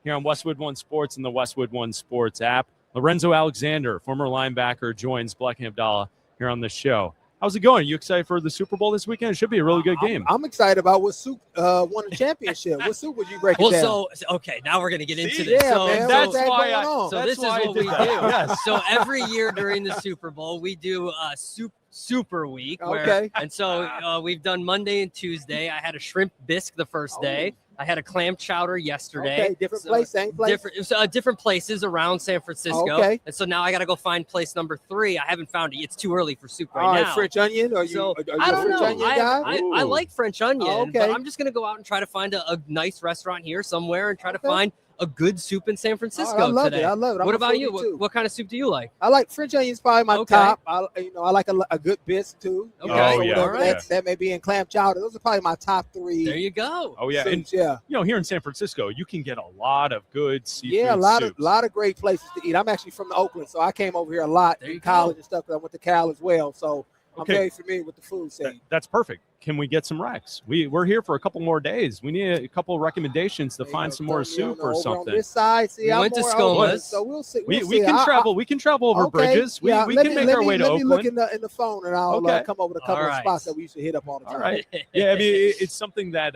here on Westwood One Sports and the Westwood One Sports app. Lorenzo Alexander, former linebacker, joins Bleck Abdalla here on the show. How's it going? Are you excited for the Super Bowl this weekend? It should be a really good game. I'm excited about what Soup won the championship. What Soup would you break it down? So okay, now we're gonna get into this. Yeah, so, man, that's what's why going on? So this is what we do. Yes. So every year during the Super Bowl, we do a Super Week. Okay. And so we've done Monday and Tuesday. I had a shrimp bisque the first day. I had a clam chowder yesterday. Okay, different place, same place? Different places around San Francisco. Okay. And so now I got to go find place number 3. I haven't found it. It's too early for soup All right, now. French onion? Are you I a don't French know. onion guy? I like French onion, Okay. but I'm just going to go out and try to find a nice restaurant here somewhere and try to find a good soup in San Francisco I love today. it. I love it. I'm What a about foodie you? too. What kind of soup do you like? I like French onions, probably my Okay. top. I like a good bisque too. Okay. Oh, yeah. Whatever All right. that may be in clam chowder. Those are probably my top 3. There you go. Oh, yeah. And, soups, yeah. here in San Francisco, you can get a lot of good seafood Yeah, a lot soups. of great places to eat. I'm actually from Oakland, so I came over here a lot There you in college go. and stuff. 'Cause I went to Cal as well, so I'm Okay. very familiar with the food scene. That's perfect. Can we get some recs? We're here for a couple more days. We need a couple of recommendations to find some more soup or over something. On this side, see, We I'm went to more Skoma's. open, so we'll see. We see. can travel. We can travel over Okay, bridges. We yeah, we let can me- make our way to Let me look Oakland. in the phone, and I'll Okay. come over to a couple All of right. spots that we used to hit up all the time. All right. Yeah, I mean it's something that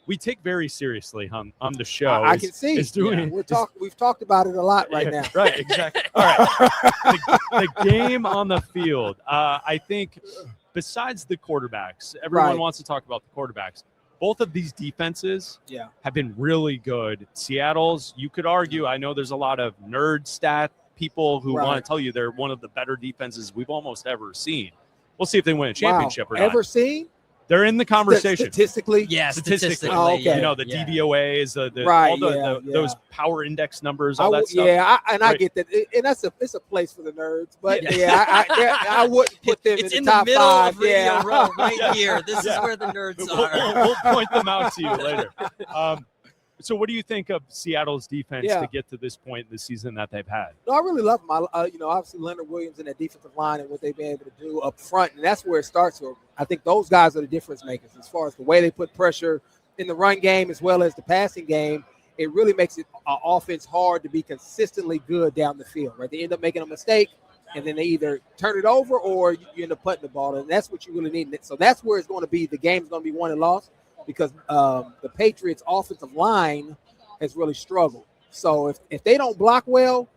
we take very seriously on the show. I can see. Is doing. We've talked about it a lot right now. Right, exactly. All right. The game on the field. I think besides the quarterbacks, everyone Right. wants to talk about the quarterbacks. Both of these defenses Yeah. have been really good. Seattle's, you could argue, I know there's a lot of nerd stat people who Right. want to tell you they're one of the better defenses we've almost ever seen. We'll see if they win a championship or not. Ever seen? They're in the conversation. Statistically? Yeah, Statistically. statistically. Oh, okay. You know, the yeah. DVOAs, Right, all those power index numbers, all that stuff. Yeah, I Right. get that. And it's a place for the nerds. But Yeah. I wouldn't put them It's in in the the top middle 5. of Radio Yeah. Row right Yeah. here. This Yeah. is where the nerds We'll, are. we'll point them out to you later. So what do you think of Seattle's defense Yeah. to get to this point in the season that they've had? No, I really love them. Obviously Leonard Williams and that defensive line and what they've been able to do up front, and that's where it starts. So I think those guys are the difference makers as far as the way they put pressure in the run game as well as the passing game. It really makes it offense hard to be consistently good down the field. Right, they end up making a mistake, and then they either turn it over or you end up putting the ball, and that's what you really need. So that's where it's going to be. The game's going to be won and lost because the Patriots' offensive line has really struggled. So if they don't block well,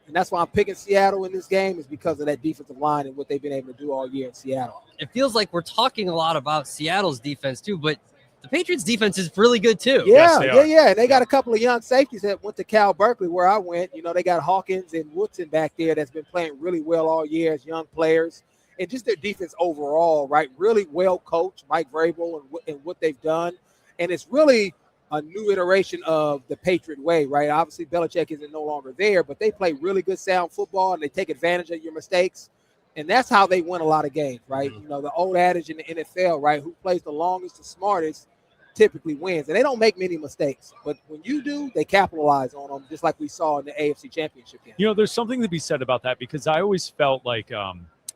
and that's why I'm picking Seattle in this game, is because of that defensive line and what they've been able to do all year in Seattle. It feels like we're talking a lot about Seattle's defense too, but the Patriots' defense is really good too. Yes, they are. Yeah. And they got a couple of young safeties that went to Cal Berkeley where I went. They got Hawkins and Woodson back there that's been playing really well all year as young players. And just their defense overall, right? Really well coached, Mike Vrabel and what they've done. And it's really a new iteration of the Patriot way, right? Obviously, Belichick isn't no longer there, but they play really good sound football and they take advantage of your mistakes. And that's how they win a lot of games, right? Mm-hmm. The old adage in the NFL, right? Who plays the longest, the smartest, typically wins. And they don't make many mistakes. But when you do, they capitalize on them, just like we saw in the AFC Championship game. There's something to be said about that because I always felt like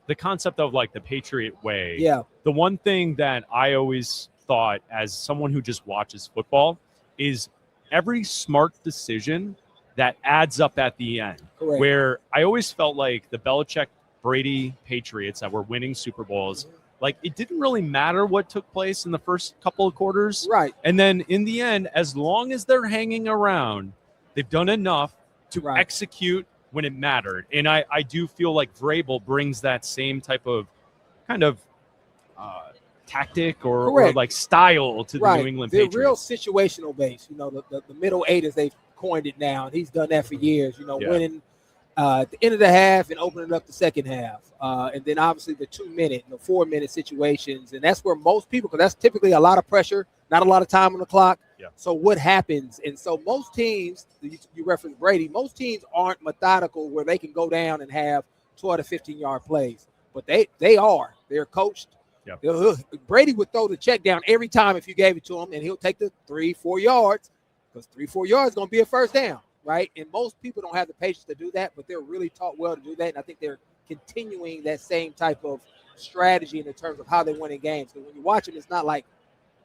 the concept of like the Patriot way. Yeah. The one thing that I always thought as someone who just watches football is every smart decision that adds up at the end. Correct. Where I always felt like the Belichick Brady Patriots that were winning Super Bowls, like it didn't really matter what took place in the first couple of quarters. Right. And then in the end, as long as they're hanging around, they've done enough to execute when it mattered. And I do feel like Vrabel brings that same type of kind of tactic or like style to the New England Patriots. They're real situational based. The middle eight, as they've coined it now, and he's done that for years. Winning at the end of the half and opening up the second half. And then obviously the 2-minute and the 4-minute situations. And that's where most people, because that's typically a lot of pressure, not a lot of time on the clock. Yeah. So what happens? And so most teams, you referenced Brady, most teams aren't methodical where they can go down and have 12 to 15-yard plays. But they are. They're coached. Yeah. Brady would throw the check down every time if you gave it to him, and he'll take the 3-4 yards because 3-4 yards is going to be a first down, right? And most people don't have the patience to do that, but they're really taught well to do that. And I think they're continuing that same type of strategy in terms of how they win in games. Because when you watch them, it's not like,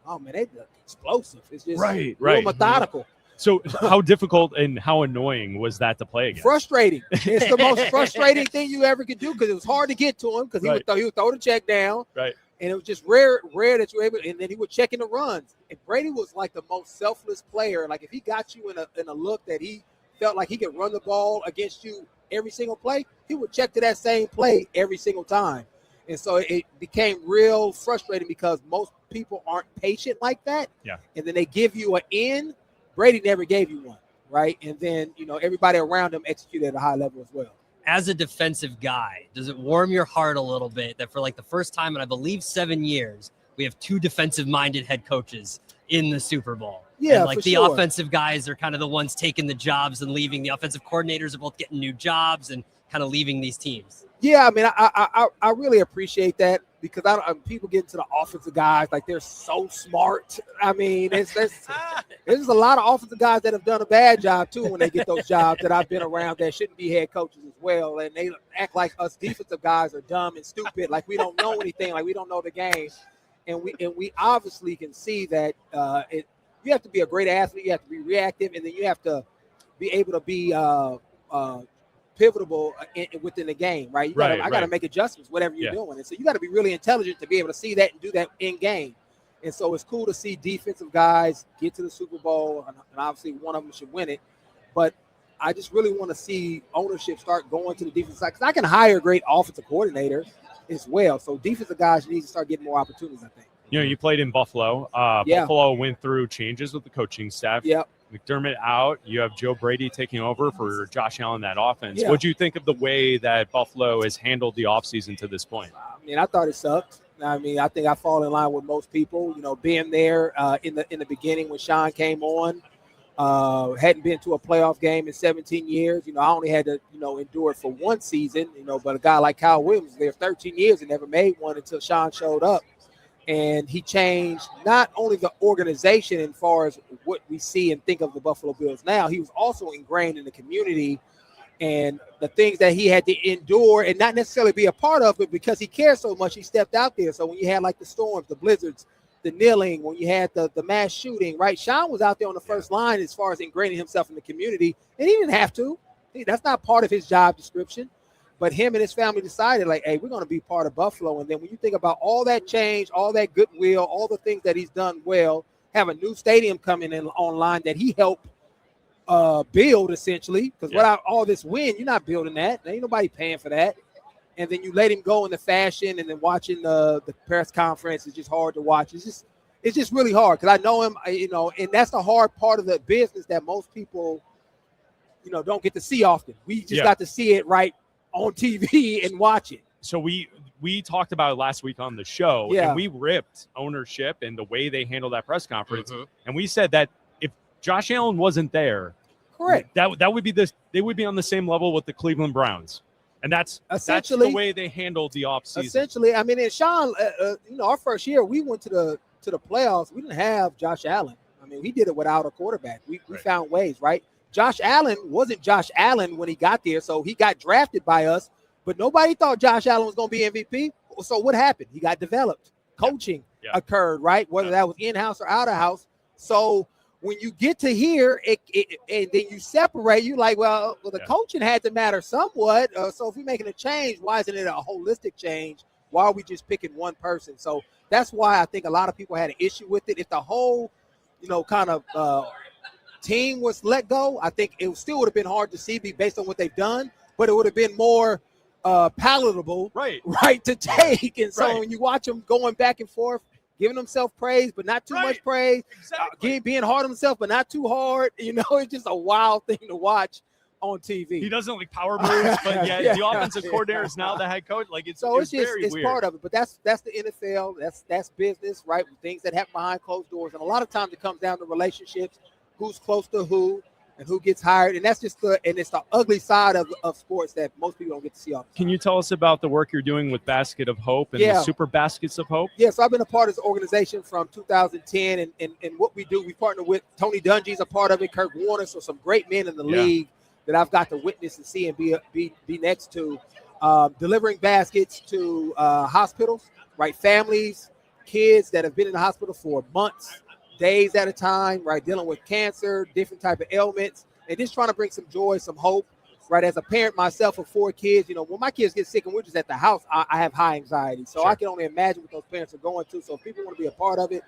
oh, man, they're explosive. It's just real methodical. So how difficult and how annoying was that to play against? Frustrating. It's the most frustrating thing you ever could do because it was hard to get to him because he would throw the check down. Right. And it was just rare that you were able, and then he would check in the runs. And Brady was like the most selfless player. Like if he got you in a look that he felt like he could run the ball against you every single play, he would check to that same play every single time. And so it became real frustrating because most people aren't patient like that. Yeah. And then they give you an in. Brady never gave you one, right? And then, everybody around him executed at a high level as well. As a defensive guy, does it warm your heart a little bit that for like the first time in, I believe, 7 years, we have 2 defensive-minded head coaches in the Super Bowl? Yeah, and the offensive guys are kind of the ones taking the jobs and leaving. The offensive coordinators are both getting new jobs and kind of leaving these teams. Yeah, I mean, I really appreciate that because people get into the offensive guys like they're so smart. I mean, there's a lot of offensive guys that have done a bad job too when they get those jobs that I've been around that shouldn't be head coaches as well, and they act like us defensive guys are dumb and stupid, like we don't know anything, like we don't know the game, and we obviously can see that you have to be a great athlete, you have to be reactive, and then you have to be able to be pivotal within the game, right? I got to make adjustments, whatever you're doing. And so you got to be really intelligent to be able to see that and do that in game. And so it's cool to see defensive guys get to the Super Bowl, and obviously one of them should win it. But I just really want to see ownership start going to the defensive side because I can hire great offensive coordinators as well. So defensive guys need to start getting more opportunities, I think. You played in Buffalo. Buffalo went through changes with the coaching staff. Yep. McDermott out. You have Joe Brady taking over for Josh Allen, that offense. Yeah. What do you think of the way that Buffalo has handled the offseason to this point? I mean, I thought it sucked. I mean, I think I fall in line with most people, being there in the beginning when Sean came on. Hadn't been to a playoff game in 17 years. I only had to, endure it for one season, but a guy like Kyle Williams was there 13 years and never made one until Sean showed up. And he changed not only the organization as far as what we see and think of the Buffalo Bills now, he was also ingrained in the community and the things that he had to endure and not necessarily be a part of it because he cared so much, he stepped out there. So when you had like the storms, the blizzards, the kneeling, when you had the mass shooting, right? Sean was out there on the first line as far as ingraining himself in the community, and he didn't have to. That's not part of his job description. But him and his family decided, like, hey, we're going to be part of Buffalo. And then when you think about all that change, all that goodwill, all the things that he's done well, have a new stadium coming in online that he helped build, essentially. Because without all this win, you're not building that. There ain't nobody paying for that. And then you let him go in the fashion, and then watching the press conference is just hard to watch. It's just really hard because I know him, and that's the hard part of the business that most people, don't get to see often. We just got to see it right on TV and watch it. So we talked about it last week on the show, and we ripped ownership and the way they handled that press conference. Mm-hmm. And we said that if Josh Allen wasn't there, correct, that would be they would be on the same level with the Cleveland Browns. And that's the way they handled the offseason. Essentially, I mean, and Sean, our first year, we went to the playoffs. We didn't have Josh Allen. I mean, we did it without a quarterback. We found ways, right? Josh Allen wasn't Josh Allen when he got there, so he got drafted by us, but nobody thought Josh Allen was going to be MVP. So what happened? He got developed. Coaching occurred, right? Whether that was in-house or out-of-house. So when you get to here and then you separate, you like, well, the coaching had to matter somewhat. So if we're making a change, why isn't it a holistic change? Why are we just picking one person? So that's why I think a lot of people had an issue with it. If the whole, kind of team was let go, I think it still would have been hard to see based on what they've done, but it would have been more palatable, right to take. And so when you watch them going back and forth, giving himself praise, but not too much praise, being hard on himself, but not too hard, it's just a wild thing to watch on TV. He doesn't like power moves, but the offensive coordinator is now the head coach. Like it's very weird. Part of it, but that's the NFL. That's business, right? Things that happen behind closed doors, and a lot of times it comes down to relationships. Who's close to who and who gets hired. And that's just it's the ugly side of sports that most people don't get to see often. Can you tell us about the work you're doing with Basket of Hope and the Super Baskets of Hope? Yeah, so I've been a part of this organization from 2010, and what we do, we partner with Tony Dungy's a part of it, Kirk Warner, so some great men in the league that I've got to witness and see and be next to, delivering baskets to hospitals, right? Families, kids that have been in the hospital for months, days at a time, right? Dealing with cancer, different type of ailments, and just trying to bring some joy, some hope, right? As a parent myself of 4 kids, when my kids get sick and we're just at the house, I have high anxiety. So I can only imagine what those parents are going through. So if people want to be a part of it,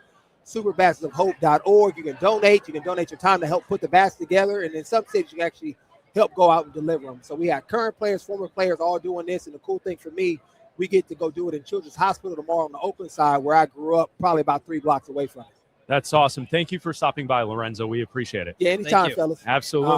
superbasketsofhope.org. You can donate. You can donate your time to help put the baskets together. And in some cities, you can actually help go out and deliver them. So we have current players, former players all doing this. And the cool thing for me, we get to go do it in Children's Hospital tomorrow on the Oakland side, where I grew up, probably about 3 blocks away from it. That's awesome. Thank you for stopping by, Lorenzo. We appreciate it. Yeah, anytime, fellas. Absolutely.